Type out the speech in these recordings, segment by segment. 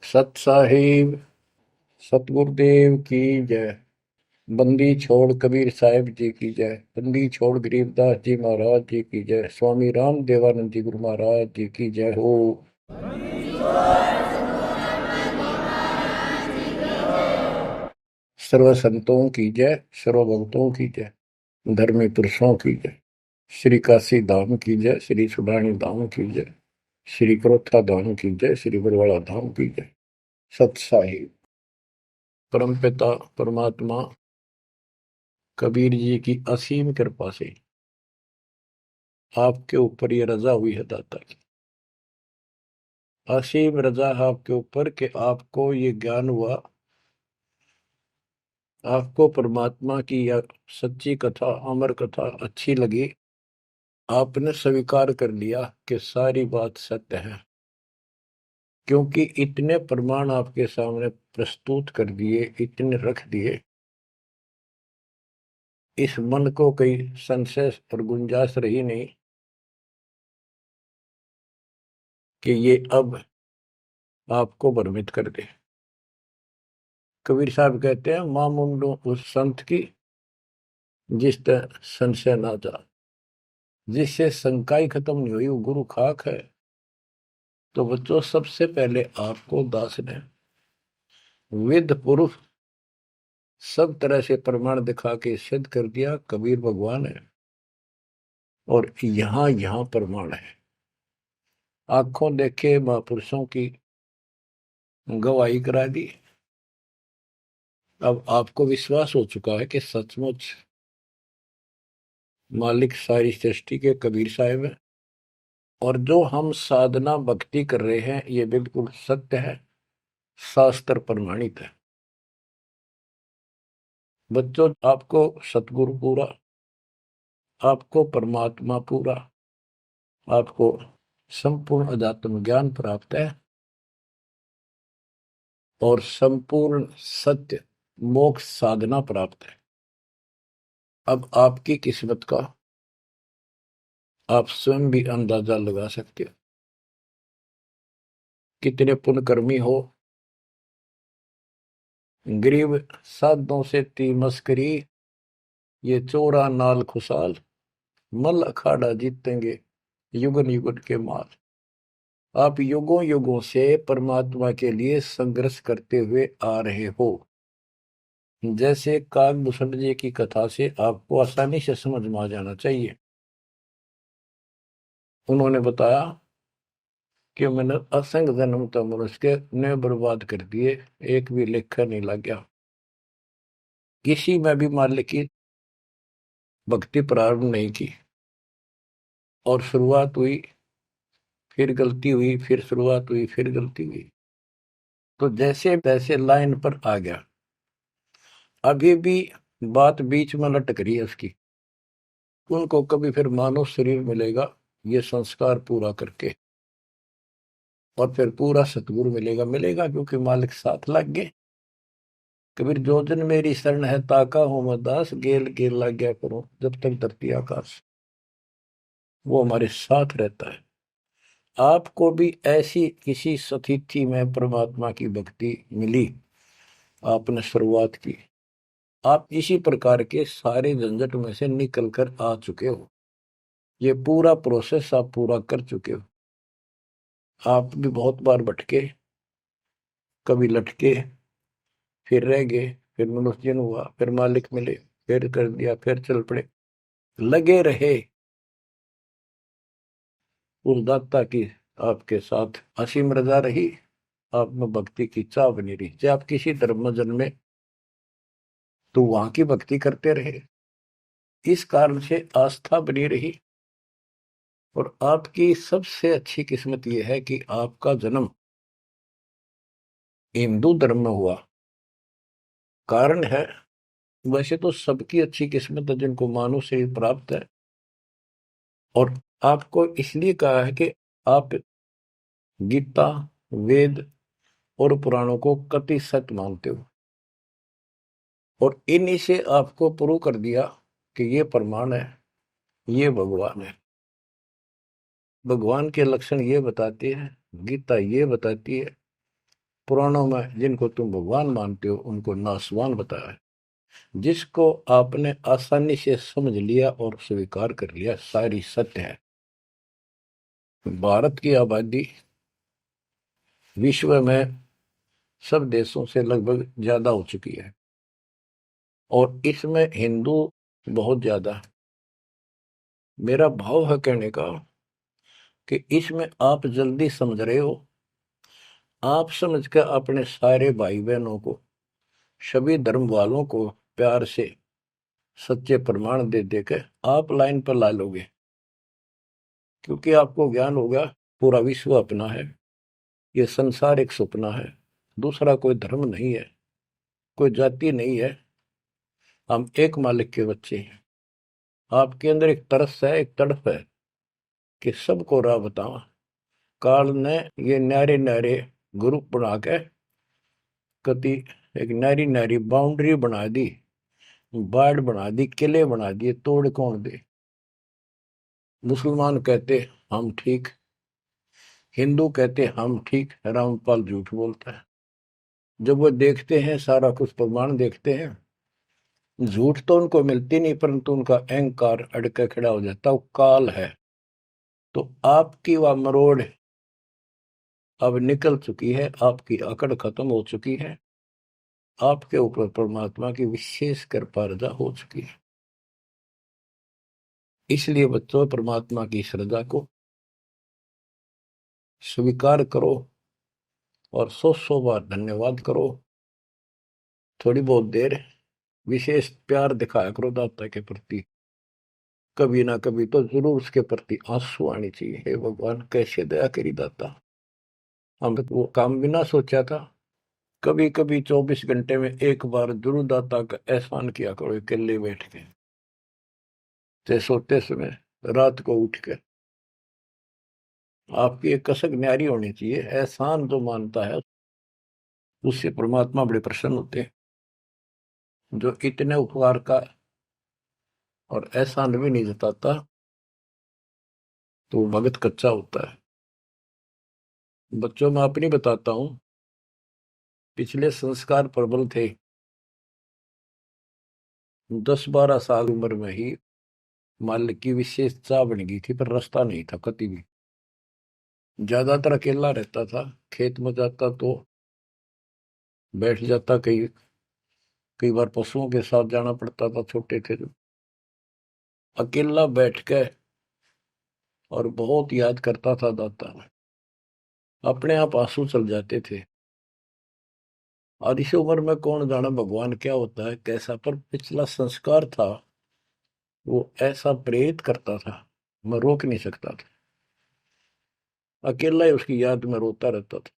सत साहिब सतगुरुदेव की जय। बंदी छोड़ कबीर साहिब जी की जय। बंदी छोड़ गरीबदास जी महाराज जी की जय। स्वामी राम देवानंद जी गुरु महाराज जी की जय हो। सर्व संतों की जय, सर्व भक्तों की जय, धर्मी पुरुषों की जय। श्री काशी धाम की जय, श्री सुडानी धाम की जय, श्री क्रोथा धाम की जय, श्री बरवाड़ा धाम की जय। सत साहिब परमपिता परमात्मा कबीर जी की असीम कृपा से आपके ऊपर ये रजा हुई है दाता की। असीम रजा है आपके ऊपर कि आपको ये ज्ञान हुआ, आपको परमात्मा की यह सच्ची कथा, अमर कथा अच्छी लगी। आपने स्वीकार कर लिया कि सारी बात सत्य है, क्योंकि इतने प्रमाण आपके सामने प्रस्तुत कर दिए, इतने रख दिए, इस मन को कोई संशय और गुंजाइश रही नहीं कि ये अब आपको भ्रमित कर दे। कबीर साहब कहते हैं, मां मुंडो उस संत की जिस तरह संशय ना जा, जिससे शंका ही खत्म नहीं हुई, वो गुरु खाक है। तो बच्चों, सबसे पहले आपको दास ने वेद पुरुष सब तरह से प्रमाण दिखा के सिद्ध कर दिया कबीर भगवान है। और यहां यहां प्रमाण है, आंखों देखे महापुरुषों की गवाही करा दी। अब आपको विश्वास हो चुका है कि सचमुच मालिक सारी सृष्टि के कबीर साहिब है, और जो हम साधना भक्ति कर रहे हैं ये बिल्कुल सत्य है, शास्त्र प्रमाणित है। बच्चों, आपको सतगुरु पूरा, आपको परमात्मा पूरा, आपको संपूर्ण अध्यात्म ज्ञान प्राप्त है, और संपूर्ण सत्य मोक्ष साधना प्राप्त है। अब आपकी किस्मत का आप स्वयं भी अंदाजा लगा सकते हो। कितने पुण्यकर्मी हो, गरीब साधों से ती मस्करी, ये चोरा नाल खुशाल, मल अखाड़ा जीतेंगे युगन युगन के माल। आप युगों युगों से परमात्मा के लिए संघर्ष करते हुए आ रहे हो। जैसे काकभूषण जी की कथा से आपको आसानी से समझ में आ जाना चाहिए। उन्होंने बताया कि मैंने असंख्य जन्म तो मनुष्य के ने बर्बाद कर दिए, एक भी लेखा नहीं लग गया। किसी में भी मालिक की भक्ति प्रारंभ नहीं की, और शुरुआत हुई, फिर गलती हुई, फिर शुरुआत हुई, फिर गलती हुई, तो जैसे तैसे लाइन पर आ गया। अभी भी बात बीच में लटक रही है उसकी। उनको कभी फिर मानव शरीर मिलेगा ये संस्कार पूरा करके, और फिर पूरा सतगुरु मिलेगा। मिलेगा क्योंकि मालिक साथ लग गए। कबीर जो जन मेरी शरण है ताका हूं मैं दास, गेल गेल लग गया करूं जब तक धरती आकाश। वो हमारे साथ रहता है। आपको भी ऐसी किसी स्थिति में परमात्मा की भक्ति मिली, आपने शुरुआत की, आप इसी प्रकार के सारे झंझट में से निकल कर आ चुके हो। ये पूरा प्रोसेस आप पूरा कर चुके हो। आप भी बहुत बार भटके, कभी लटके, फिर रह गए, फिर मनुष्य जन्म हुआ, फिर मालिक मिले, फिर कर दिया, फिर चल पड़े। लगे रहे उस दाता की आपके साथ असीम रजा रही। आप में भक्ति की चाह बनी रही। चाहे आप किसी धर्म में जन्मे तो वहां की भक्ति करते रहे, इस कारण से आस्था बनी रही। और आपकी सबसे अच्छी किस्मत यह है कि आपका जन्म हिंदू धर्म में हुआ। कारण है, वैसे तो सबकी अच्छी किस्मत है जिनको मानव शरीर प्राप्त है, और आपको इसलिए कहा है कि आप गीता, वेद और पुराणों को कति सत्य मानते हो, और इन्हीं से आपको प्रूव कर दिया कि ये प्रमाण है, ये भगवान है। भगवान के लक्षण ये बताते हैं, गीता ये बताती है, पुराणों में जिनको तुम भगवान मानते हो उनको नासवान बताया है। जिसको आपने आसानी से समझ लिया और स्वीकार कर लिया, सारी सत्य है। भारत की आबादी विश्व में सब देशों से लगभग ज्यादा हो चुकी है और इसमें हिंदू बहुत ज्यादा है। मेरा भाव है कहने का कि इसमें आप जल्दी समझ रहे हो। आप समझ कर अपने सारे भाई बहनों को, सभी धर्म वालों को प्यार से सच्चे प्रमाण दे देकर आप लाइन पर ला लोगे, क्योंकि आपको ज्ञान होगा पूरा विश्व अपना है, ये संसार एक सपना है, दूसरा कोई धर्म नहीं है, कोई जाति नहीं है, हम एक मालिक के बच्चे हैं। आपके अंदर एक तरस है, एक तड़प है कि सबको राह बतावा। काल ने ये न्यारे न्यारे ग्रुप बना के कति एक नारी नारी बाउंड्री बना दी, बाढ़ बना दी, किले बना दिए, तोड़ कौन दे। मुसलमान कहते हम ठीक, हिंदू कहते हम ठीक, रामपाल झूठ बोलता है। जब वो देखते हैं सारा कुछ प्रमाण देखते हैं, झूठ तो उनको मिलती नहीं, परंतु उनका अहंकार अड़के खड़ा हो जाता, वो काल है। तो आपकी वह मरोड़ अब निकल चुकी है, आपकी अकड़ खत्म हो चुकी है, आपके ऊपर परमात्मा की विशेष कृपा रजा हो चुकी है। इसलिए बच्चों, परमात्मा की श्रद्धा को स्वीकार करो और 100 बार धन्यवाद करो। थोड़ी बहुत देर विशेष प्यार दिखाया करो दाता के प्रति, कभी ना कभी तो जरूर उसके प्रति आंसू आनी चाहिए। हे भगवान, कैसे दया करी दाता, हमने वो काम बिना सोचा था। कभी कभी 24 घंटे में एक बार जरूर दाता का एहसान किया करो, अकेले बैठ के, चाहे सोते समय, रात को उठ के। आपकी एक कसक न्यारी होनी चाहिए। एहसान जो मानता है उससे परमात्मा बड़े प्रसन्न होते हैं। जो इतने उपकार का और एहसान भी नहीं जताता तो भगत कच्चा होता है। बच्चों में अपनी बताता हूं, पिछले संस्कार प्रबल थे। 10-12 साल उम्र में ही माल की विशेष चाह बन गई थी, पर रास्ता नहीं था कति भी। ज्यादातर अकेला रहता था, खेत में जाता तो बैठ जाता, कई बार पशुओं के साथ जाना पड़ता था, छोटे थे जो। अकेला बैठ के और बहुत याद करता था दाता, अपने आप आंसू चल जाते थे। और इस उम्र में कौन जाना भगवान क्या होता है कैसा, पर पिछला संस्कार था वो ऐसा प्रेरित करता था, मैं रोक नहीं सकता था। अकेला ही उसकी याद में रोता रहता था।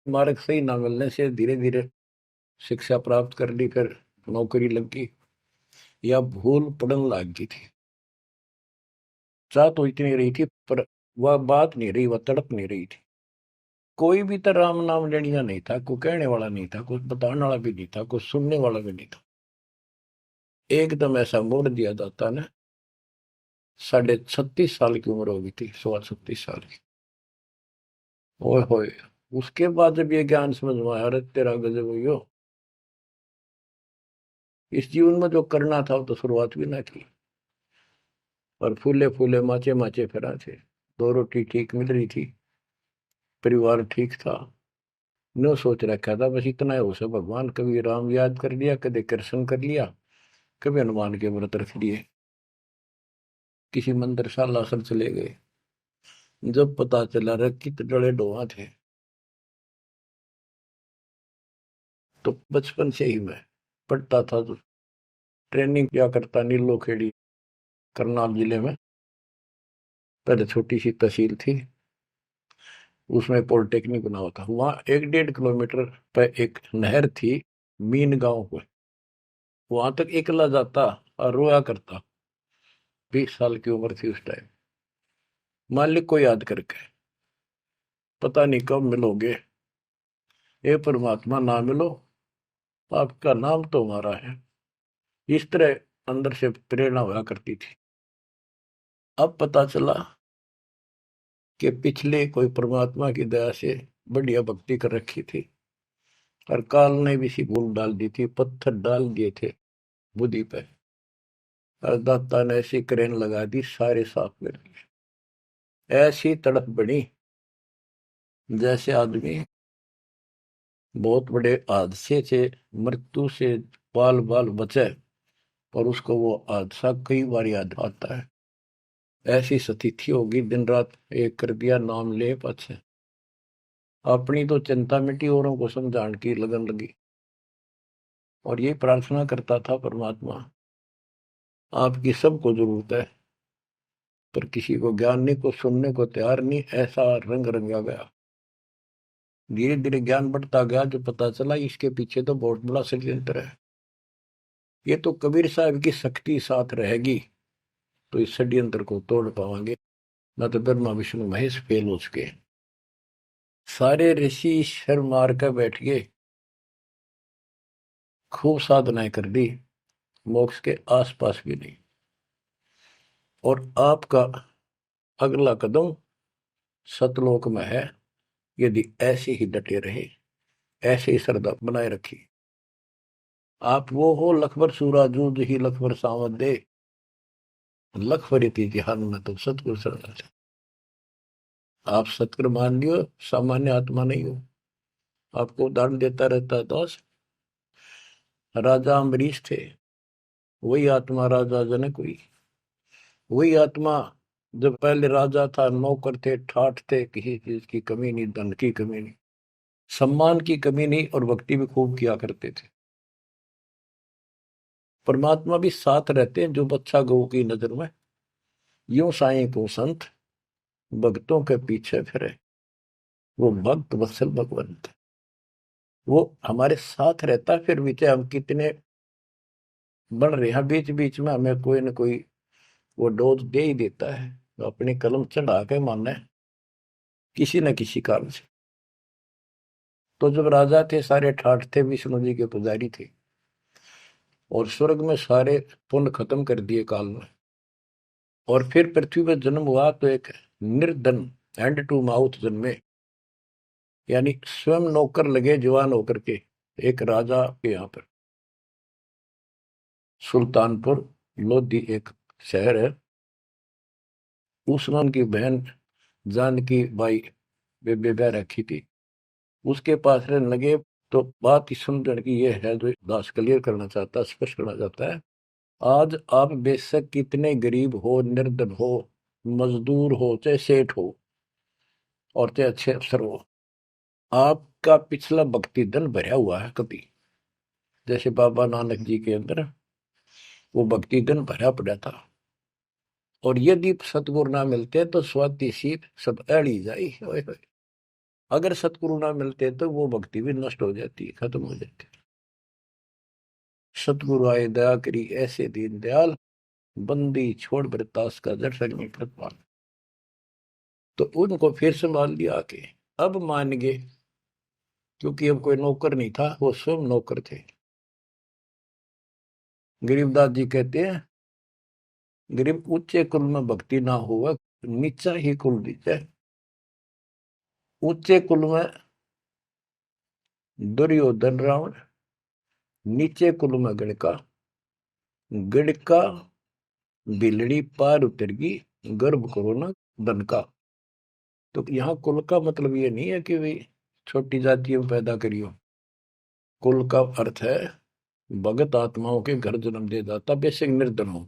मार्ग सही ना मिलने से धीरे धीरे शिक्षा प्राप्त कर ली, फिर नौकरी लगी या भूल पड़न लग गई थी। चाह तो इतनी रही थी पर वह बात नहीं रही, वह तड़प नहीं रही थी। कोई भी तो राम नाम लेनिया नहीं था, कोई कहने वाला नहीं था, कुछ बताने वाला भी नहीं था, कुछ सुनने वाला भी नहीं था। एकदम ऐसा मोड़ दिया दाता ने। 36.5 साल की उम्र हो गई थी, 36.5 साल की। ओए होए, उसके बाद जब ये ज्ञान समझ में आया, अरे तेरा गजब हो, इस जीवन में जो करना था वो तो शुरुआत भी ना की। और फूले फूले माचे माचे फिरा थे, 2 रोटी ठीक मिल रही थी, परिवार ठीक था। नो सोच रखा था बस इतना है उसे, भगवान कभी राम याद कर लिया, कभी कृष्ण कर लिया, कभी हनुमान के व्रत रख लिए, किसी मंदिर सालासर चले गए। जब पता चला रे कित डले डोहा थे, तो बचपन से ही मैं पढ़ता था, तो ट्रेनिंग क्या करता नीलो खेड़ी, करनाल जिले में। पहले छोटी सी तहसील थी, उसमें पॉलिटेक्निक बना हुआ था। वहां 1-1.5 किलोमीटर पे एक नहर थी, मीन गांव को। वहां तक एकला जाता और रोया करता। 20 साल की उम्र थी उस टाइम। मालिक को याद करके, पता नहीं कब मिलोगे, हे परमात्मा ना मिलो, आपका नाम तो हमारा है। इस तरह अंदर से प्रेरणा हुआ करती थी। अब पता चला कि पिछले कोई परमात्मा की दया से बढ़िया भक्ति कर रखी थी, और काल ने भी सी भूल डाल दी थी, पत्थर डाल दिए थे बुद्धि पे, और दाता ने ऐसी क्रेन लगा दी, सारे साफ कर दिए। ऐसी तड़प बनी जैसे आदमी बहुत बड़े हादसे से, मृत्यु से बाल बाल बचे और उसको वो हादसा कई बार याद आता है। ऐसी स्थिति होगी, दिन रात एक कर दिया, नाम ले पाछे। अपनी तो चिंता मिटी, औरों को समझाने की लगन लगी। और ये प्रार्थना करता था, परमात्मा आपकी सबको जरूरत है, पर किसी को ज्ञानी को सुनने को तैयार नहीं। ऐसा रंग रंगा गया, धीरे धीरे ज्ञान बढ़ता गया, जो पता चला इसके पीछे तो बहुत बड़ा षड्यंत्र है। ये तो कबीर साहब की शक्ति साथ रहेगी तो इस षड्यंत्र को तोड़ पाएंगे, न तो ब्रह्मा विष्णु महेश फेल हो चुके। सारे ऋषि शर मार कर बैठ गए, खूब साधनाएं कर दी, मोक्ष के आसपास भी नहीं। और आपका अगला कदम सतलोक में है, यदि ऐसे ही डटे रहे, ऐसे ही श्रद्धा बनाए रखी। आप वो हो लखबर सूराजूद ही लखबर सावत दे, लखबर तिहान में तो सतगुरु शरण। आप सतगुरु मान लियो, सामान्य आत्मा नहीं हो। आपको उदाहरण देता रहता है दास। राजा अम्बरीश थे, वही आत्मा राजा जनक हुई। वही आत्मा जब पहले राजा था, नौकर थे, ठाठ थे, किसी चीज की कमी नहीं, धन की कमी नहीं, सम्मान की कमी नहीं, और भक्ति भी खूब किया करते थे। परमात्मा भी साथ रहते हैं जो बच्चा गौ की नजर में। यूं साईं को संत भक्तों के पीछे फिरे, वो भक्त वत्सल भगवंत। वो हमारे साथ रहता है, फिर भी चाहे हम कितने बढ़ रहे हैं, बीच बीच में हमें कोई ना कोई वो डोज दे ही देता है, तो अपनी कलम चढ़ा के मानना है किसी न किसी कारण से। तो जब राजा थे, सारे ठाठ थे, विष्णु जी के पुजारी थे, और स्वर्ग में सारे पुण्य खत्म कर दिए काल में, और फिर पृथ्वी पर जन्म हुआ तो एक निर्धन हैंड टू माउथ जन्मे, यानी स्वयं नौकर लगे जवान होकर के। एक राजा के यहाँ पर सुल्तानपुर लोधी एक शहर है, उसमें उनकी बहन जानकी बाई बेबे बह रखी थी, उसके पास रहने लगे। तो बात इस सुंदर की ये है, जो दास क्लियर करना चाहता है, स्पष्ट करना चाहता है। आज आप बेशक कितने गरीब हो, निर्धन हो, मजदूर हो, चाहे सेठ हो, और चाहे अच्छे अफसर हो, आपका पिछला भक्ति धन भरा हुआ है कभी। जैसे बाबा नानक जी के अंदर वो भक्ति धन भरा पड़ा था, और यदि सतगुरु ना मिलते तो स्वाति सी सब अड़ी जाई। अगर सतगुरु ना मिलते तो वो भक्ति भी नष्ट हो जाती, खत्म हो जाती। सतगुरु आए दया करी ऐसे दीन दयाल, बंदी छोड़ बरतास का जड़ संग प्रतिपाल। तो उनको फिर संभाल लिया आके, अब मान गए, क्योंकि अब कोई नौकर नहीं था, वो स्वयं नौकर थे। गरीबदास जी कहते हैं, गरीब ऊंचे कुल में भक्ति ना हुआ, नीचा ही कुल दीजिए। ऊंचे कुल में दुर्योधन रावण, नीचे कुल में गणका, गणका बिलड़ी पार उतर गई, गर्भ करो ना धन का। तो यहाँ कुल का मतलब ये नहीं है कि भाई छोटी जातियों में पैदा करियो। कुल का अर्थ है भगत आत्माओं के घर जन्म दे जाता, बेसिक निर्धन हो।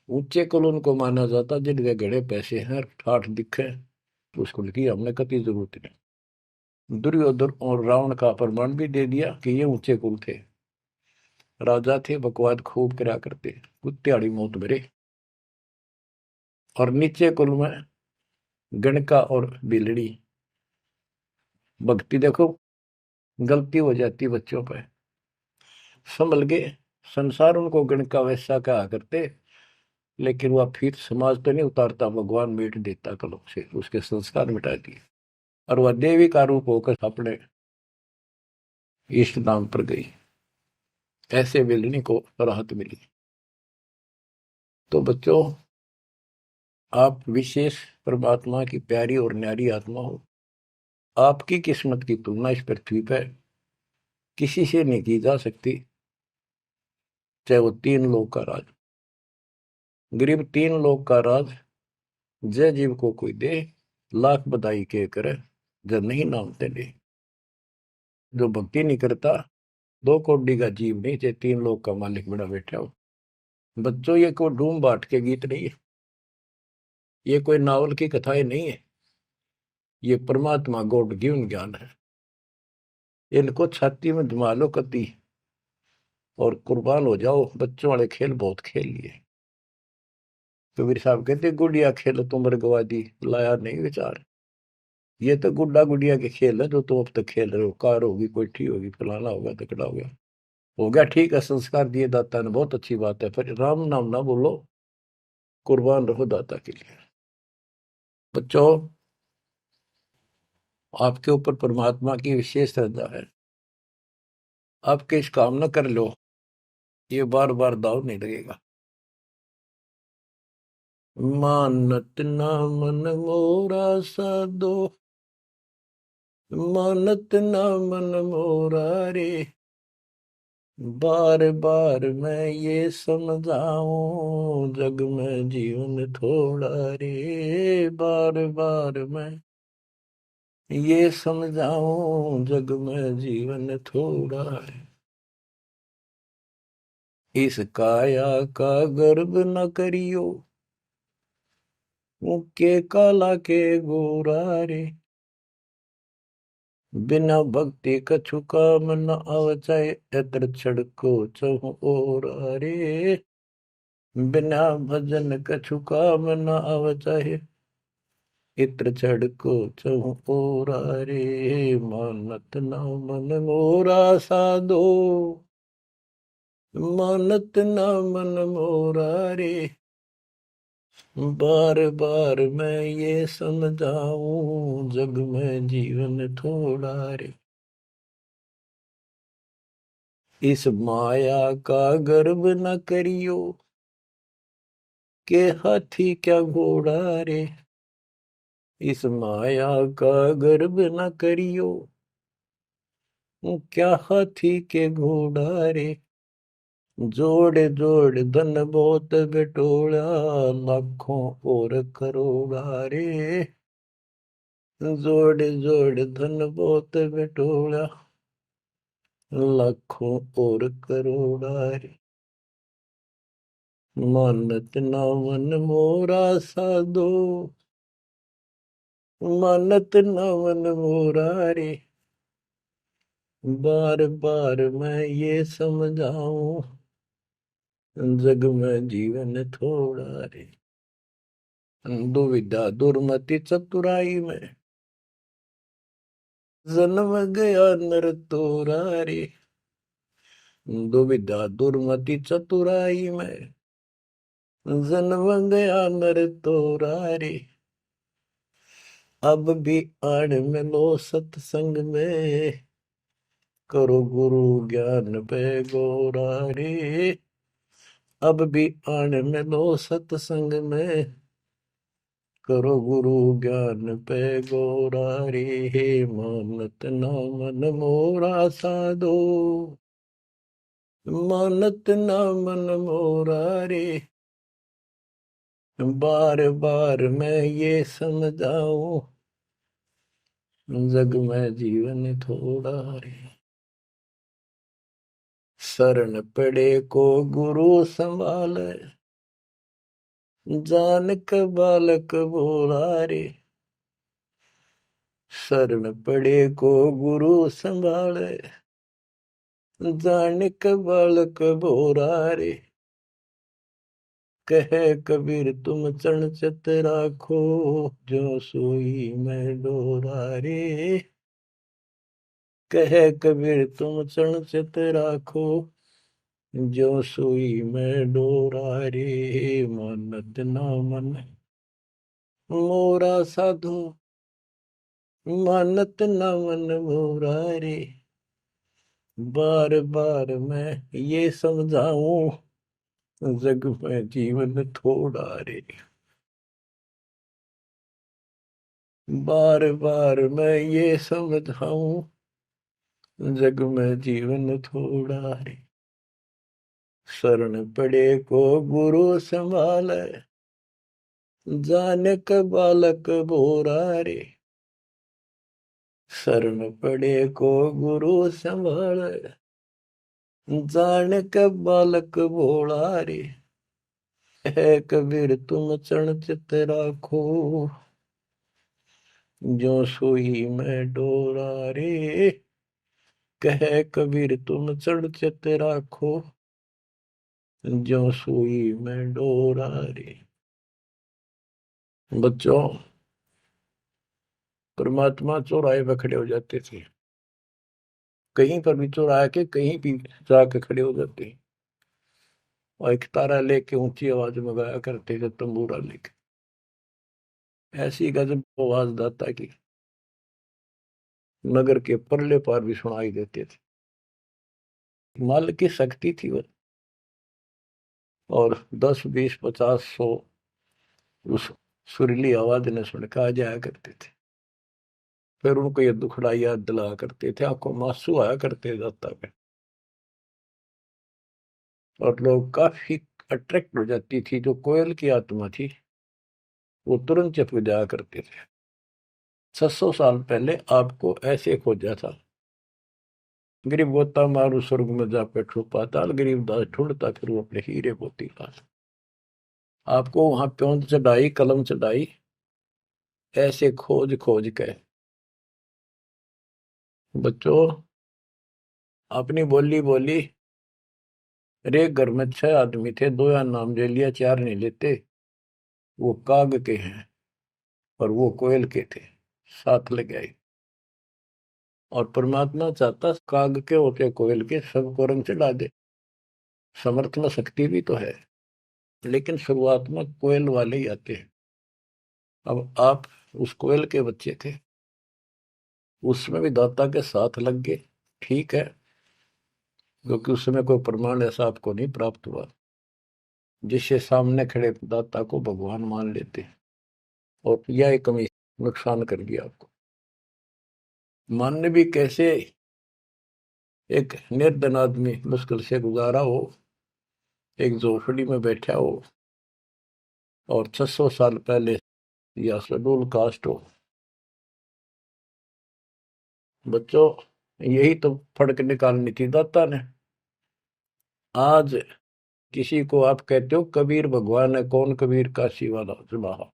ऊंचे कुल उनको माना जाता जिनके घड़े पैसे हैं, ठाठ दिखे, तो उस कुल की हमने कति जरूरत नहीं। दुर्योधन और रावण का प्रमाण भी दे दिया कि ये ऊंचे कुल थे, राजा थे, बकवाद खूब करा करते, कुत्तेआड़ी मौत भरे। और नीचे कुल में गणका और बिलड़ी, भक्ति देखो गलती हो जाती बच्चों पर, संभल गए। संसार उनको गणका वैसा कहा करते, लेकिन वह फिर समाज तो नहीं उतारता, भगवान मिट देता कलम से, उसके संस्कार मिटा दिए, और वह देवी का रूप होकर अपने इष्ट धाम पर गई। ऐसे बिलनी को राहत मिली। तो बच्चों, आप विशेष परमात्मा की प्यारी और न्यारी आत्मा हो। आपकी किस्मत की तुलना इस पृथ्वी पर किसी से नहीं की जा सकती, चाहे वो तीन लोग का राज, गरीब तीन लोग का राज जय जीव को कोई दे, लाख बधाई के करे जब नहीं नामते ले। जो भक्ति नहीं करता, दो कौड़ी का जीव नहीं, चाहे तीन लोग का मालिक बड़ा बैठा हो। बच्चों, ये कोई डूम बाट के गीत नहीं है, ये कोई नावल की कथाएं नहीं है, ये परमात्मा गॉड गिवन ज्ञान है। इनको छाती में जमा लो कति और कुर्बान हो जाओ। बच्चों वाले खेल बहुत खेल लिए। कबीर साहब कहते गुड़िया खेल तुम गवा दी, लाया नहीं विचार। ये तो गुड्डा गुड़िया के खेल है जो तुम अब तक खेल रहे हो। कार होगी, कोठी होगी, फलाना होगा, तकड़ा हो गया ठीक है, संस्कार दिए दाता ने, बहुत अच्छी बात है, पर राम नाम ना बोलो, कुर्बान रहो दाता के लिए। बच्चों, आपके ऊपर परमात्मा की विशेष श्रद्धा है। आपके इस काम न कर लो, ये बार बार दाव नहीं लगेगा। मानत ना मन मोरा साधो, मानत ना मन मोरा रे, बार बार मैं ये समझाऊं, जग में जीवन थोड़ा रे, बार बार मैं ये समझाऊं, जग में जीवन थोड़ा है। इस काया का गर्व न करियो, मुक्के काला के गोरा रे, बिना भक्ति कछु काम न आवचाए, एतर छड़को चहु और रे, बिना भजन कछु काम न आवचाए, इत्र छड़को चहु और रे, मानत न मन मोरा साधो, मानत न मन मोरा रे, बार बार मैं ये समझाऊं, जग में जीवन थोड़ा रे। इस माया का गर्व न करियो, के हाथी क्या घोड़ा रे, इस माया का गर्व न करियो, क्या हाथी के घोड़ा रे, जोड़ जोड़ धन बहुत बटोला, लाखों और करोड़ा रे, जोड़ जोड़ धन बहुत बटोला, लाखों और करोड़ा रे, मानत ना मन मोरा साधो, मानत ना मन मोरा रे, बार बार मैं ये समझाऊं, जग में जीवन थोड़ा रे। दुविधा दुर्मति चतुराई में, जन्म गया नर तोरा रे, दुविधा दुर्मति चतुराई में, जन्म गया नर तोरा रे, अब भी आड़ में लो सत्संग में, करो गुरु ज्ञान पे गोरा रे, अब भी आड़ में लो सत्संग में, करो गुरु ज्ञान पे गोरा रे, मानत ना मन मोरा साधो, मानत ना मन मोरा रे, बार बार मैं ये समझाऊं, जग में जीवन थोड़ा रे। शरण पड़े को गुरु संभाले, जानक बालक बोला रे, शरण पड़े को गुरु संभाले, जानक बालक बोरा रे, कहे कबीर तुम चरण चित राखो, जो सोई मैं डोरा रे, कहे कबीर तुम चरण चित राखो, जो सोई मैं डोरा रे, मानत ना मन मोरा साधो, मानत न मन मोरा रे, बार बार मैं ये समझाऊं, जग में जीवन थोड़ा रे। बार बार मैं ये समझाऊं, जग में जीवन थोड़ा रे। शरण पड़े को गुरु संभाले, जाने का बालक भोरा रे। शरण पड़े को गुरु संभाले, जाने का बालक भोला रे। है कबीर तुम चरण चित राखो, जो सोई में डोरा रे। कहे कबीर तुम चढ़ चित राखो, जो सुई में डोरा रे। बच्चों, परमात्मा चौराहे पे खड़े हो जाते थे, कहीं पर भी चौराहे के कहीं भी जाके खड़े हो जाते हैं, और एक तारा लेके ऊंची आवाज में गाया करते थे, तंबूरा लेके। ऐसी गजब आवाज दाता की नगर के परले पार भी सुनाई देते थे। माल की शक्ति थी वो, और 10 20 50 100 उस सुरीली आवाज ने सुन के आ जाया करते थे। फिर उनको ये दुखड़ा याद दिलाया करते थे, आंखों में आंसू आया करते दाता के, और लोग काफी अट्रैक्ट हो जाती थी। जो कोयल की आत्मा थी वो तुरंत चप जाया करते थे। 600 साल पहले आपको ऐसे खोजा था, गरीब गोता मारू स्वर्ग में जा बैठो पाताल, गरीब दास ढूंढता फिर वो अपने हीरे मोती पास। आपको वहां प्योंद चढ़ाई, कलम चढ़ाई, ऐसे खोज खोज के। बच्चों, अपनी बोली बोली। एक घर में 6 आदमी थे, 2 या नाम ले लिया, 4 नहीं लेते। वो काग के हैं और वो कोयल के थे, साथ लग गए। और परमात्मा चाहता काग के होते कोयल के सबको रंग चढ़ा दे। समर्थ में शक्ति भी तो है, लेकिन शुरुआत में कोयल वाले ही आते हैं। अब आप उस कोयल के बच्चे थे, उसमें भी दाता के साथ लग गए, ठीक है, क्योंकि उस समय कोई प्रमाण ऐसा आपको नहीं प्राप्त हुआ जिससे सामने खड़े दाता को भगवान मान लेते, और यह एक कमी नुकसान कर गया आपको। मानने भी कैसे? एक निर्धन आदमी मुश्किल से गुजारा हो, एक झोपड़ी में बैठा हो, और 600 साल पहले या शेड्यूल कास्ट हो। बच्चों, यही तो फर्क निकालनी थी दाता ने। आज किसी को आप कहते हो कबीर भगवान है, कौन कबीर काशी वाला जुलाहा,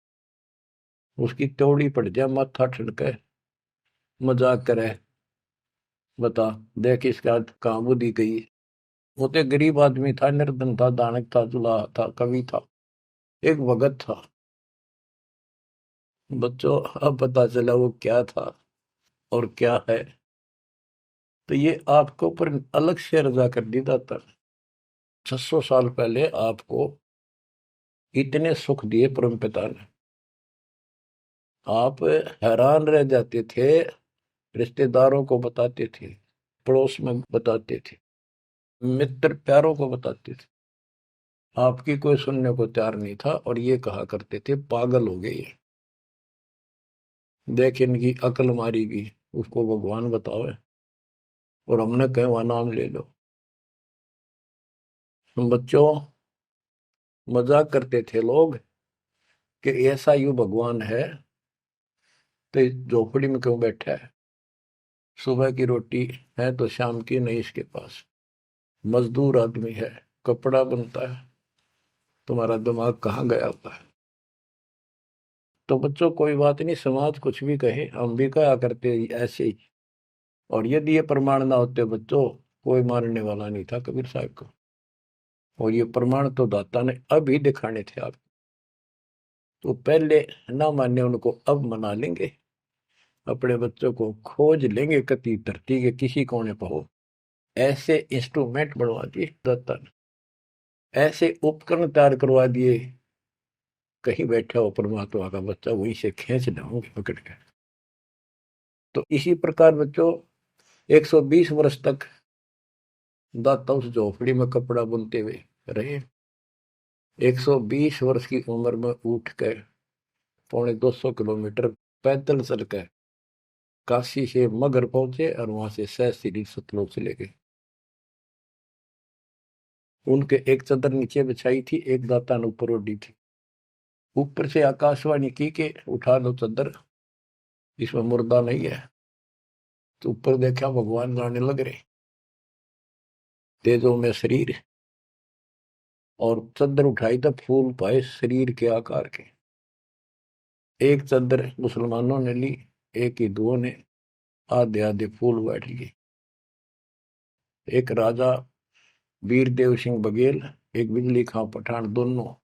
उसकी त्योड़ी पड़ जाए, माथा ठनके, मजाक करे, बता देख इसका कहाँ बुद्धि गई। वो तो गरीब आदमी था, निर्धन था, दानक था, जुलाहा था, कवि था, एक भगत था। बच्चों, अब पता चला वो क्या था और क्या है। तो ये आपके ऊपर अलग से रजा कर दी दाता। 600 साल पहले आपको इतने सुख दिए परमपिता ने, आप हैरान रह जाते थे। रिश्तेदारों को बताते थे, पड़ोस में बताते थे, मित्र प्यारों को बताते थे, आपकी कोई सुनने को तैयार नहीं था, और ये कहा करते थे पागल हो गए ये, देख इनकी अकल मारी गई, उसको भगवान बताओ, और हमने कहे वह नाम ले लो। बच्चों, मजाक करते थे लोग कि ऐसा यू भगवान है तो इस झोपड़ी में क्यों बैठा है, सुबह की रोटी है तो शाम की नहीं इसके पास, मजदूर आदमी है, कपड़ा बनता है, तुम्हारा दिमाग कहाँ गया होता है। तो बच्चों, कोई बात नहीं, समाज कुछ भी कहे, हम भी कहा करते ऐसे ही। और यदि ये प्रमाण ना होते बच्चों, कोई मारने वाला नहीं था कबीर साहब को। और ये प्रमाण तो दाता ने अब ही दिखाने थे आपको। तो पहले ना माने उनको, अब मना लेंगे, अपने बच्चों को खोज लेंगे कति धरती के किसी कोने पर हो। ऐसे इंस्ट्रूमेंट बनवा दिए दाता ने, ऐसे उपकरण तैयार करवा दिए, कहीं बैठा हो परमात्मा का बच्चा वहीं से खींच लाऊंगे पकड़ के। तो इसी प्रकार बच्चों, 120 वर्ष तक दाता उस झोपड़ी में कपड़ा बुनते हुए रहे। 120 वर्ष की उम्र में उठ कर 250 किलोमीटर पैदल चल कर काशी से मगर पहुंचे और वहां से सहस्त्री सतलोक चले गए। उनके एक चादर नीचे बिछाई थी, एक दाता ने ऊपर ओढ़ी थी। ऊपर से आकाशवाणी की के उठा लो चादर, इसमें मुर्दा नहीं है। तो ऊपर देखा भगवान जाने लग रहे, तेजों में शरीर, और चादर उठाई तो फूल पाए शरीर के आकार के। एक चादर मुसलमानों ने ली, एक हिंदुओं ने, आधे आधे फूल बैठ लिए। एक राजा वीरदेव सिंह बघेल, एक बिजली खां पठान, दोनों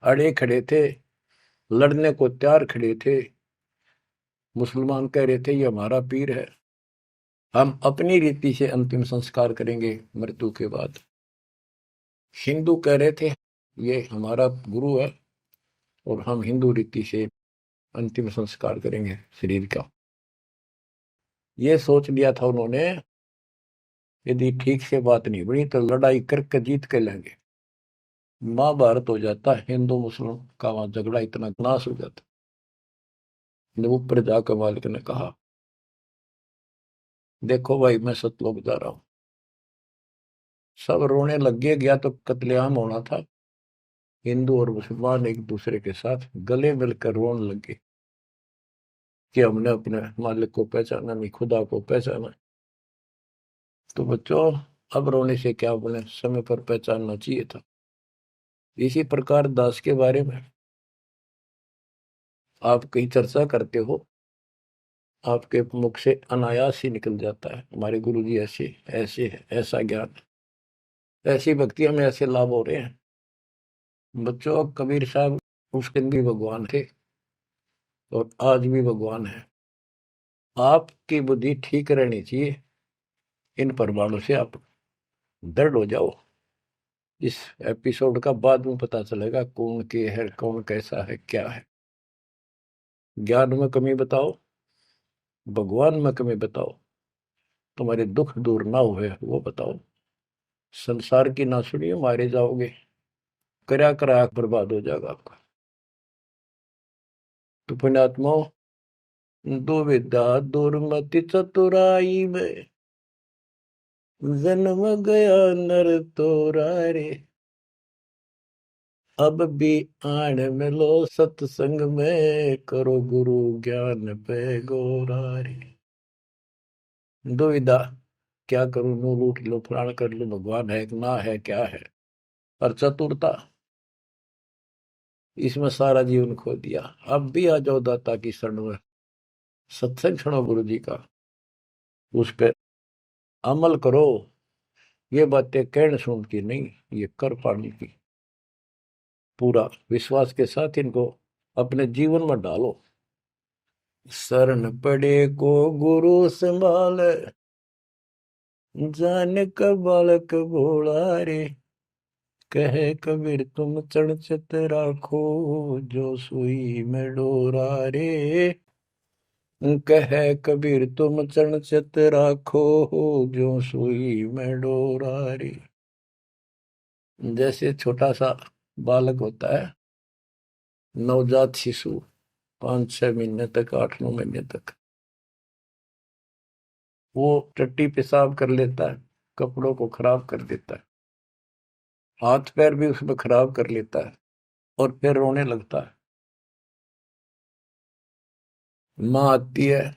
अड़े खड़े थे, लड़ने को तैयार खड़े थे। मुसलमान कह रहे थे ये हमारा पीर है, हम अपनी रीति से अंतिम संस्कार करेंगे मृत्यु के बाद। हिंदू कह रहे थे ये हमारा गुरु है और हम हिंदू रीति से अंतिम संस्कार करेंगे शरीर का। ये सोच लिया था उन्होंने, यदि ठीक से बात नहीं बनी तो लड़ाई करके जीत के लेंगे। महाभारत हो जाता, हिंदू मुस्लिम का वहां झगड़ा इतना नाश हो जाता। ऊपर जाकर मालिक ने कहा देखो भाई मैं सतलोक जा रहा हूं। सब रोने लग गया तो कत्लेआम होना था। हिंदू और मुसलमान एक दूसरे के साथ गले मिलकर रोने लगे कि हमने अपने मालिक को पहचाना नहीं, खुदा को पहचाना। तो बच्चों अब रोने से क्या बोले, समय पर पहचानना चाहिए था। इसी प्रकार दास के बारे में आप कहीं चर्चा करते हो, आपके मुख से अनायास ही निकल जाता है हमारे गुरु जी ऐसे ऐसे है, ऐसा ज्ञान, ऐसी भक्ति हमें ऐसे लाभ हो रहे हैं। बच्चों कबीर साहब उस दिन भी भगवान थे और आज भी भगवान है। आपकी बुद्धि ठीक रहनी चाहिए, इन प्रमाणों से आप दृढ़ हो जाओ। इस एपिसोड का बाद में पता चलेगा कौन के है, कौन कैसा है, क्या है। ज्ञान में कमी बताओ, भगवान में कमी बताओ, तुम्हारे दुख दूर ना हुए वो बताओ। संसार की ना सुनिए, मारे जाओगे, करा करा बर्बाद हो जाएगा आपका। तो पुण्यात्मा, दुविधा दुर्मति चतुराई में जन्म गया नर तोरा रे। अब भी आण मिलो सत्संग में, करो गुरु ज्ञान पे गोरा रे। दुविधा, क्या करूं, नू लूट लो, फलाण कर लो, भगवान है कि ना है, क्या है। और चतुरता, इसमें सारा जीवन खो दिया। अब भी आ जाओ दाता की शरण में, सत्संग सुनो गुरु जी का, उस पर अमल करो। ये बातें कहने सुन की नहीं, ये कर पाने की। पूरा विश्वास के साथ इनको अपने जीवन में डालो। शरण पड़े को गुरु संभाल, जान का बालक भोला रे। कहे कबीर तुम चढ़ राखो, जो सुई में डोरा रे। कहे कबीर तुम चढ़ राखो, जो सुई में डोरा रे। जैसे छोटा सा बालक होता है, नवजात शिशु, 5-6 महीने तक, 8-9 महीने तक, वो टट्टी पेशाब कर लेता है, कपड़ों को खराब कर देता है, हाथ पैर भी उसमें खराब कर लेता है और फिर रोने लगता है। माँ आती है,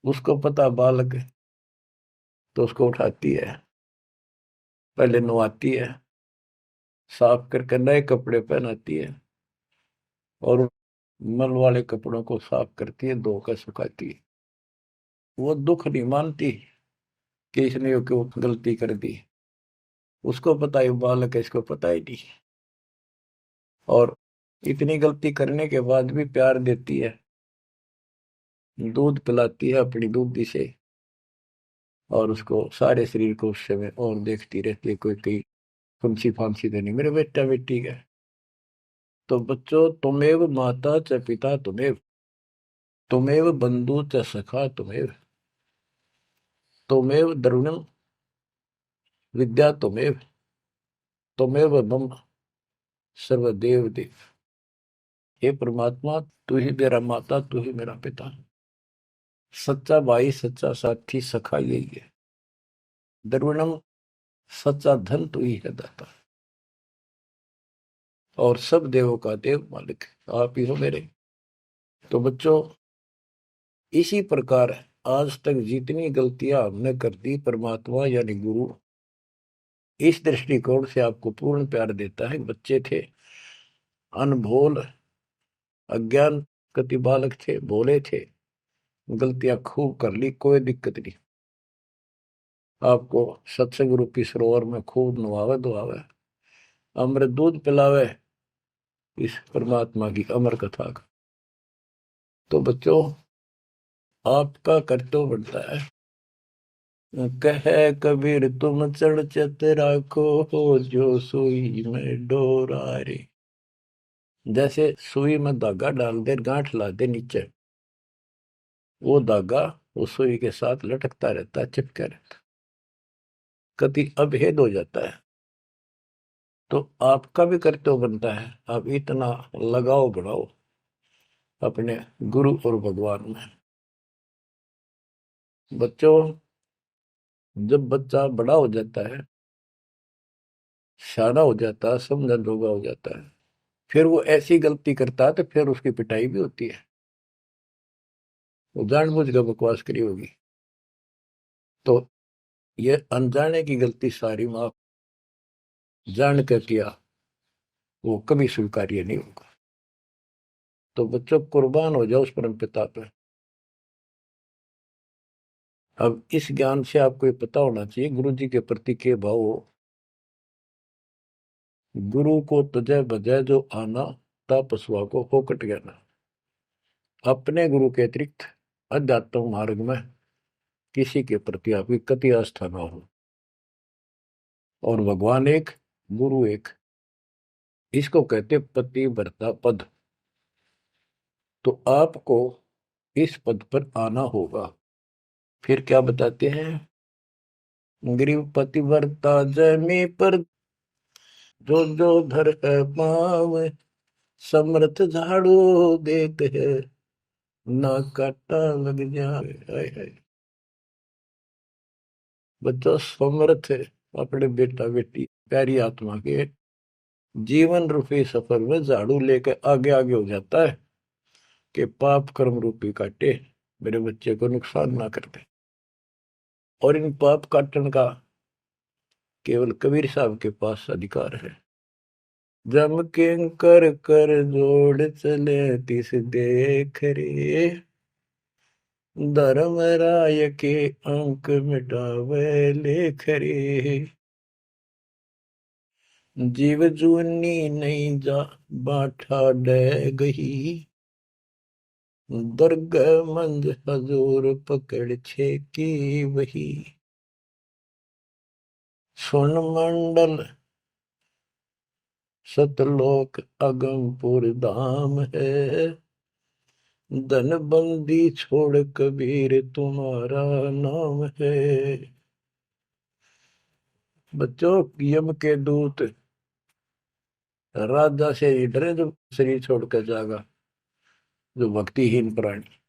उसको पता बालक है, तो उसको उठाती है, पहले नहलाती है, साफ करके नए कपड़े पहनाती है और मल वाले कपड़ों को साफ करती है, धोकर सुखाती है। वो दुख नहीं मानती कि इसने क्यों गलती कर दी, उसको पता है बालक है, इसको पता ही नहीं। और इतनी गलती करने के बाद भी प्यार देती है, दूध पिलाती है अपनी दूधी से, और उसको सारे शरीर को उस समय और देखती रहती है, कोई कहीं फुंसी फांसी तो नहीं, मेरे बेटा बेटी है। तो बच्चों, तुमेव माता च पिता तुमेव, तुमेव बंधु च सखा तुमेव, तुमेव द्रविणम विद्या तुमेव, तुमेव मम सर्वदेव देव। हे परमात्मा, तू ही मेरा माता, तू ही मेरा पिता, सच्चा भाई, सच्चा साथी, सखा यही है। द्रविणम, सच्चा धन तू ही है दाता, और सब देवों का देव मालिक आप ही हो मेरे। तो बच्चों, इसी प्रकार आज तक जितनी गलतियां हमने कर दी, परमात्मा यानी गुरु इस दृष्टिकोण से आपको पूर्ण प्यार देता है। बच्चे थे, अनभोल, अज्ञान कति बालक थे, भोले थे, गलतियां खूब कर ली, कोई दिक्कत नहीं। आपको सत्संग रूपी सरोवर में खूब नवावे धोआवे, अमृत दूध पिलावे इस परमात्मा की अमर कथा का। तो बच्चों, आपका कर्तव्य बनता है, कहे कबीर तुम चढ़ चत राखो, हो जो सुई में डोरा रे। जैसे सुई में धागा डाल दे, गांठ ला दे नीचे, वो धागा उस सुई के साथ लटकता रहता है, चिपका रहता है, कभी अभेद हो जाता है। तो आपका भी कर्तव्य बनता है, आप इतना लगाव बढ़ाओ अपने गुरु और भगवान में। बच्चों, जब बच्चा बड़ा हो जाता है, शाना हो जाता है, समझन जोगा हो जाता है, फिर वो ऐसी गलती करता है तो फिर उसकी पिटाई भी होती है। वो जानबूझ कर बकवास करी होगी, तो ये अनजाने की गलती सारी माफ, जान कर किया वो कभी स्वीकार्य नहीं होगा। तो बच्चों, कुर्बान हो जाओ उस परम पिता पे। अब इस ज्ञान से आपको ये पता होना चाहिए गुरु जी के प्रति के भाव हो। गुरु को तजय बजय जो आना, तापसवा को फोकट ज्ञाना। अपने गुरु के अतिरिक्त अध्यात्म मार्ग में किसी के प्रति आपकी कति आस्था ना हो। और भगवान एक, गुरु एक, इसको कहते पतिव्रता पद। तो आपको इस पद पर आना होगा। फिर क्या बताते हैं, ग्रीव पतिव्रता जमी पर, जो जो धर है पाव, समर्थ झाड़ू देते है, ना काटा लग जाए। बच्चों, समर्थ है अपने बेटा बेटी प्यारी आत्मा के जीवन रूपी सफर में झाड़ू लेकर आगे आगे हो जाता है कि पाप कर्म रूपी काटे मेरे बच्चे को नुकसान ना करते। और इन पाप काटन का केवल कबीर साहब के पास अधिकार है। जम के कर कर जोड़ चले तिस देख रे, धर्म राय के अंक मिटावे लेख रे। जीव जूनी नहीं जा बाठा डे गही, दर्ग मंद हजूर पकड़ छे की वही। सुन मंडल सतलोक अगमपुर धाम है, धन बंदी छोड़ कबीर तुम्हारा नाम है। बच्चों, यम के दूत राजा से डरे जो शरीर छोड़कर जागा, जो भक्तिहीन प्राणी।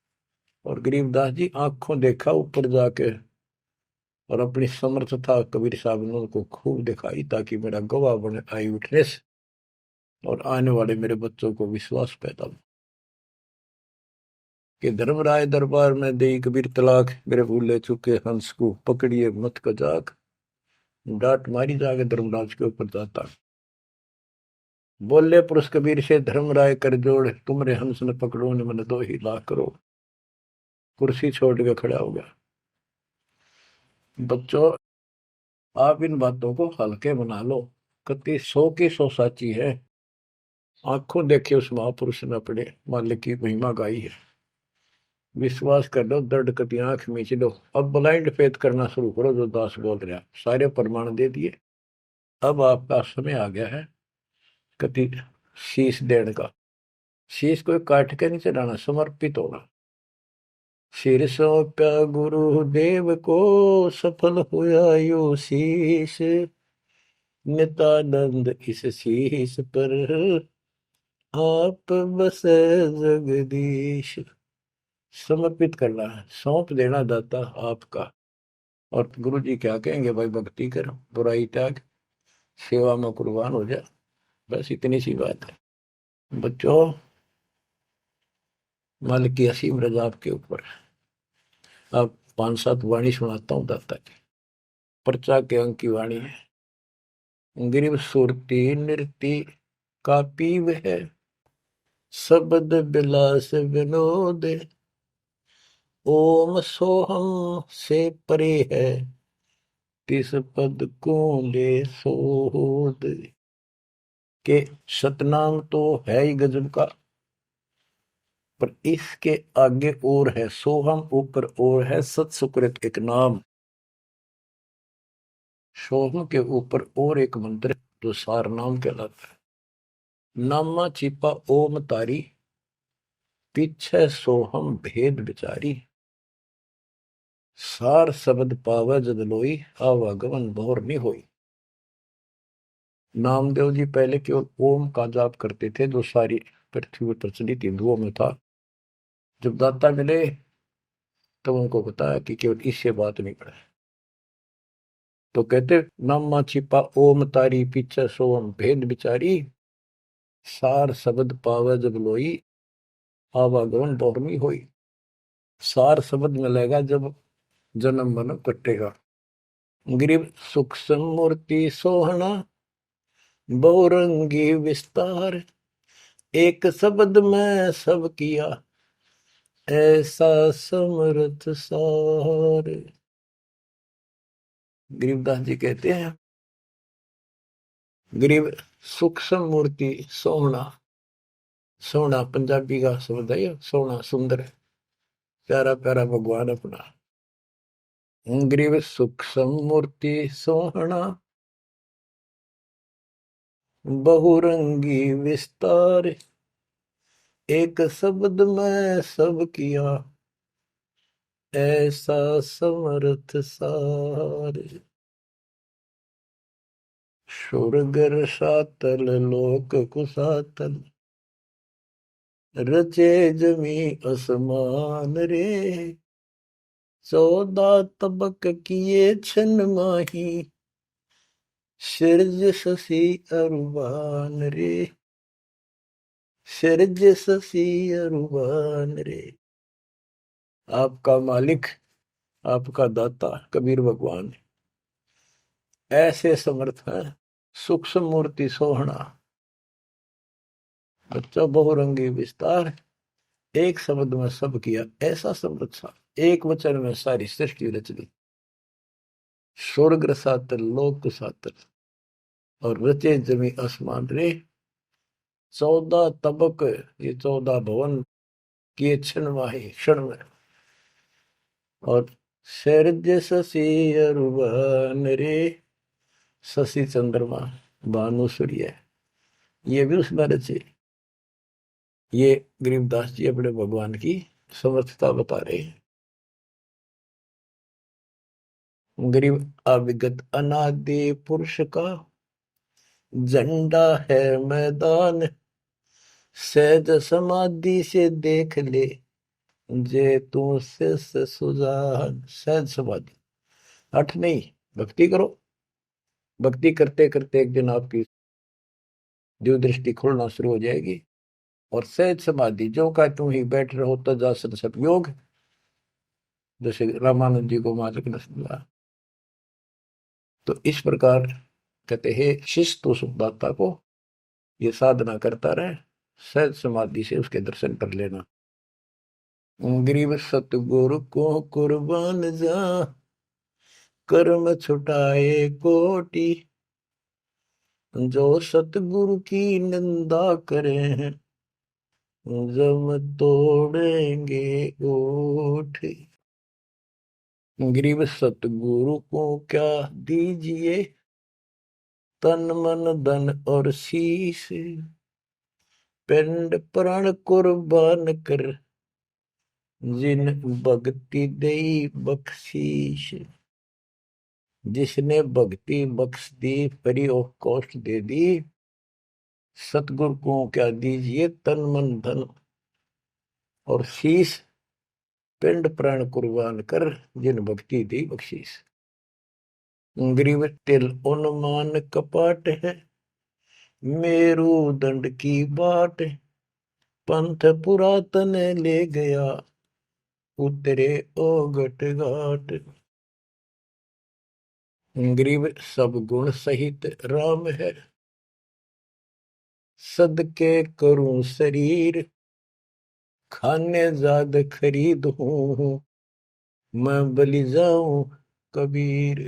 और गरीबदास जी आंखों देखा ऊपर जाके, और अपनी समर्थता कबीर साहब ने उनको खूब दिखाई, ताकि मेरा गवाह बने आई विटनेस, और आने वाले मेरे बच्चों को विश्वास पैदा हो कि धर्मराय दरबार में दे कबीर तलाक, मेरे भूले चुके हंस को पकड़िए मत कजाक, डांट मारी जाके धर्मराज के ऊपर जाता। बोले पुरुष कबीर से धर्मराय कर जोड़, तुमरे हंस न पकड़ो ने मन 2 लाख करो। कुर्सी छोड़ के खड़ा हो गया। बच्चों, आप इन बातों को हल्के बना लो, कति 100 की 100 साची है। आंखों देखे उस महापुरुष ने अपने मालिक की महिमा गाई है। विश्वास कर लो, दर्द कति आंख मीच लो। अब ब्लाइंड फेथ करना शुरू करो, जो दास बोल रहा, सारे प्रमाण दे दिए। अब आपका समय आ गया है कति शीश देने का। शीश को काट के नहीं चढ़ाना, समर्पित होना। सिर सौंप्या गुरुदेव को, सफल हुआ यो शीश, नित्यानंद इस शीश पर आप बसे जगदीश। समर्पित करना है, सौंप देना दाता आपका। और गुरु जी क्या कहेंगे, भाई भक्ति कर, बुराई त्याग, सेवा में कुर्बान हो जा। बस इतनी सी बात है बच्चों। मालिक की असीम रजा आपके ऊपर। अब 5-7 वाणी सुनाता हूँ दाता की। पर्चा के अंक की वाणी है। गिरिव सुरती नृति का पीव है, शब्द बिलास विनोद। ओम सोहम से परे है, तिस पद को ले सोद। के सतनाम तो है ही गजब का, पर इसके आगे और है सोहम, ऊपर और है सत सुकृत एक नाम। सोहम के ऊपर और एक मंत्र जो सार नाम कहलाता है। नामा छिपा ओम तारी, पीछे सोहम भेद विचारी। सार शब्द पावे जद लोई, आवागमन भोर नहीं होई। नामदेव जी पहले केवल ओम का जाप करते थे, जो सारी पृथ्वी पर प्रचलित हिंदुओं में था। जब दाता मिले तो उनको बताया कि केवल इससे बात नहीं पड़े। तो कहते नामा छिपा ओम तारी, पीछे सोम भेद विचारी। सार शब्द पावे जब लोई, आवागमन बहुरमी होई। सार शब्द मिलेगा जब जन्म मन कटेगा। गिरिव सुख समूर्ति सोहना, बहुरंगी विस्तार। एक शब्द में सब किया, ऐसा समर्थ सार। गरीबदास जी कहते हैं, गरीब सूक्ष्म मूर्ति सोहना। सोहना पंजाबी का शब्द है, सोहना सुंदर, प्यारा प्यारा भगवान अपना। गरीब सूक्ष्म मूर्ति सोहना, बहुरंगी विस्तार। एक शब्द में सब किया, ऐसा समर्थ सार। सुरगर सातल लोक कुसातल, रचे जमी असमान रे। 14 तबक किए छन माही, सिरज शशि अरुबान रे। सिरज शशि अरुबान रे। आपका मालिक, आपका दाता कबीर भगवान ऐसे समर्थ है। सूक्ष्म मूर्ति सोहना, बच्चा बहुरंगी विस्तार। एक शब्द में सब किया, ऐसा समर्थ सा। एक वचन में सारी सृष्टि रच दी। स्वर्ग सातल लोक सातल, और रचे जमी आसमान रे। 14 तबक, ये 14 भवन किए क्षण माही, क्षण में। और शरज शशि अरुबन रे। शशि चंद्रमा, भानु सूर्य, ये भी उसमें रचे। ये गरीबदास जी अपने भगवान की समर्थता बता रहे हैं। गरीब अविगत अनादि पुरुष का, झंडा है मैदान। सहज समाधि से देख ले, जे तू से सुजान। सहज समाधि, हठ नहीं, भक्ति करो। भक्ति करते करते एक दिन आपकी दिव्य दृष्टि खुलना शुरू हो जाएगी। और सहज समाधि, जो का तुम ही बैठ रहो तजासन सब योग, जैसे रामानंद जी को मालिक ने समझा। तो इस प्रकार कहते हैं शिष्य तो सुखदाता को ये साधना करता रहे, सहज समाधि से उसके दर्शन कर लेना। गरीब सतगुरु को कुर्बान जा, कर्म छुटाए कोटि। जो सतगुरु की निंदा करें, जम तोड़ेंगे ओठ। गरीब सतगुरु को क्या दीजिए, तन मन धन और शीश। पिंड प्राण कुर्बान कर, जिन भक्ति दई बख्शीश। जिसने भक्ति बख्श दी, फ्री ऑफ कॉस्ट दे दी, सतगुरु को क्या दीजिए तन मन धन, और शीश पिंड प्राण कुर्बान कर, जिन भक्ति दी बख्शीस। ग्रीव तिल उन्मान कपाट है, मेरू दंड की बाट, पंथ पुरातन ले गया, उतरे ओगट घाट। ग्रीव सब गुण सहित राम है, सदके करूं शरीर, खाने जाद खरीद हूं, मैं बलि जाऊं कबीर।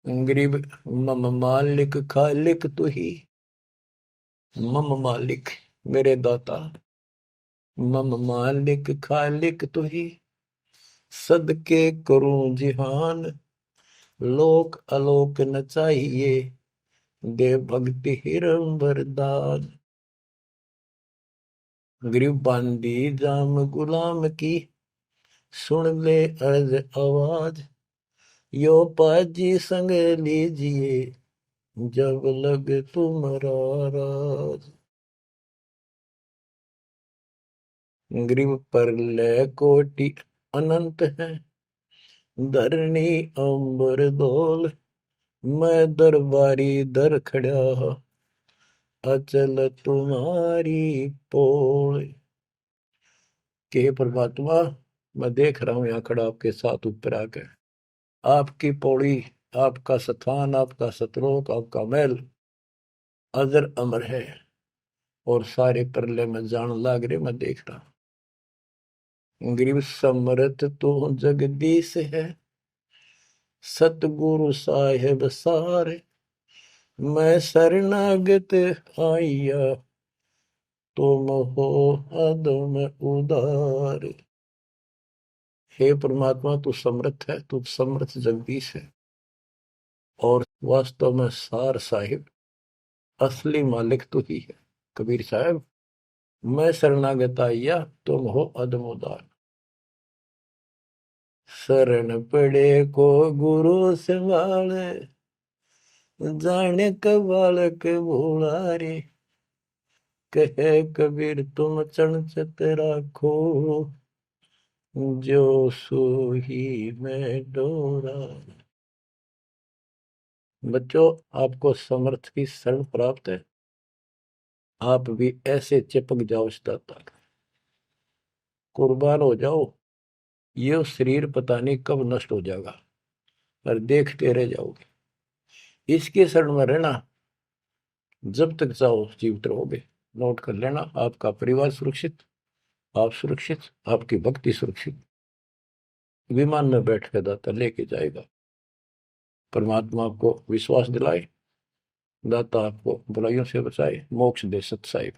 ग्रीब मम मालिक खालिक तू ही, मम मालिक मेरे दाता, मम मालिक खालिक तू ही, सदके करूं जिहान, लोक अलोक न चाहिए, दे भक्ति हिरम वरदान। ग्रीब बांदी जाम गुलाम की, सुन ले अर्ज आवाज, यो पाजी संग लीजिए, जब लग तुम्हारा राज। ग्रीव पर ले कोटि अनंत है, धरणी अंबर धोल, मैं दरबारी दर खड़ा, अचल तुम्हारी पोल। के परमात्मा, मैं देख रहा हूं यहाँ खड़ा आपके साथ ऊपर आकर, आपकी पौड़ी, आपका स्थान, आपका सतलोक, आपका महल अजर अमर है, और सारे परले में जान लाग रहे, मैं देख रहा हूं। ग्रीव समरथ तो जगदीश है, सतगुरु साहेब सारे, मैं शरणागत आइया, तुम हो अदम उदार। हे परमात्मा, तू समर्थ है, तू समर्थ जगदीश है, और वास्तव में सार साहिब असली मालिक तू ही है। कबीर साहब, मैं शरणागत आइया, तुम हो अदम उदार। शरण पड़े को गुरु संभाले, जाने का बालक भोला रे, कहे कबीर तुम चणचत राखो, जो सोही में डोरा। बच्चों, आपको समर्थ की शरण प्राप्त है, आप भी ऐसे चिपक जाओ इस दाता, कुर्बान हो जाओ। ये शरीर पता नहीं कब नष्ट हो जाएगा, पर देखते रह जाओगे। इसके शरण में रहना, जब तक चाहो जीवित रहोगे। नोट कर लेना, आपका परिवार सुरक्षित, आप सुरक्षित, आपकी भक्ति सुरक्षित। विमान में बैठ कर दाता लेके जाएगा। परमात्मा आपको विश्वास दिलाए, दाता आपको बुराइयों से बचाए, मोक्ष दे सत साहिब।